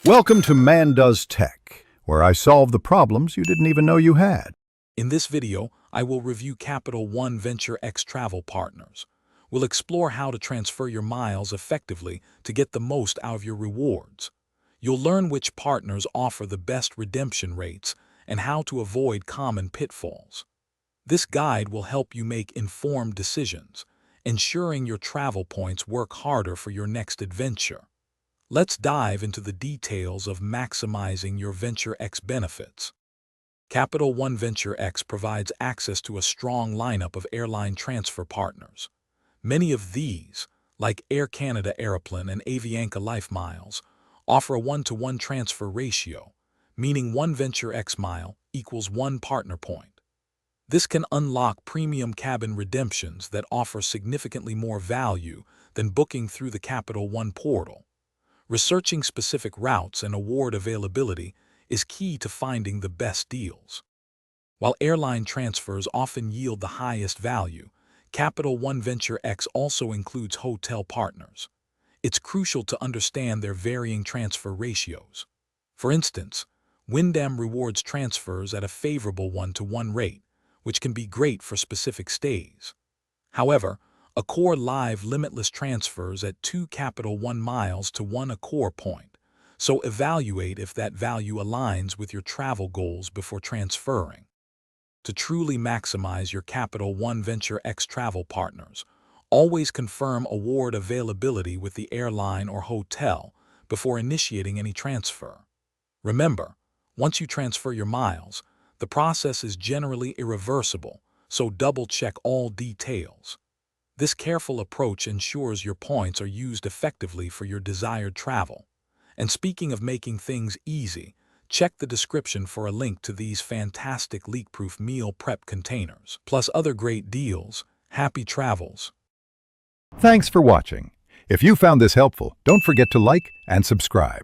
Welcome to Man Does Tech, where I solve the problems you didn't even know you had. In this video, I will review Capital One Venture X Travel Partners. We'll explore how to transfer your miles effectively to get the most out of your rewards. You'll learn which partners offer the best redemption rates and how to avoid common pitfalls. This guide will help you make informed decisions, ensuring your travel points work harder for your next adventure. Let's dive into the details of maximizing your Venture X benefits. Capital One Venture X provides access to a strong lineup of airline transfer partners. Many of these, like Air Canada Aeroplan and Avianca Life Miles, offer a 1-to-1 transfer ratio, meaning one Venture X mile equals one partner point. This can unlock premium cabin redemptions that offer significantly more value than booking through the Capital One portal. Researching specific routes and award availability is key to finding the best deals. While airline transfers often yield the highest value, Capital One Venture X also includes hotel partners. It's crucial to understand their varying transfer ratios. For instance, Wyndham rewards transfers at a favorable 1-to-1 rate, which can be great for specific stays. However, Accor Live limitless transfers at 2 Capital One miles to 1 Accor point, so evaluate if that value aligns with your travel goals before transferring. To truly maximize your Capital One Venture X travel partners, always confirm award availability with the airline or hotel before initiating any transfer. Remember, once you transfer your miles, the process is generally irreversible, so double-check all details. This careful approach ensures your points are used effectively for your desired travel. And speaking of making things easy, check the description for a link to these fantastic leak-proof meal prep containers, plus other great deals. Happy travels! Thanks for watching. If you found this helpful, don't forget to like and subscribe.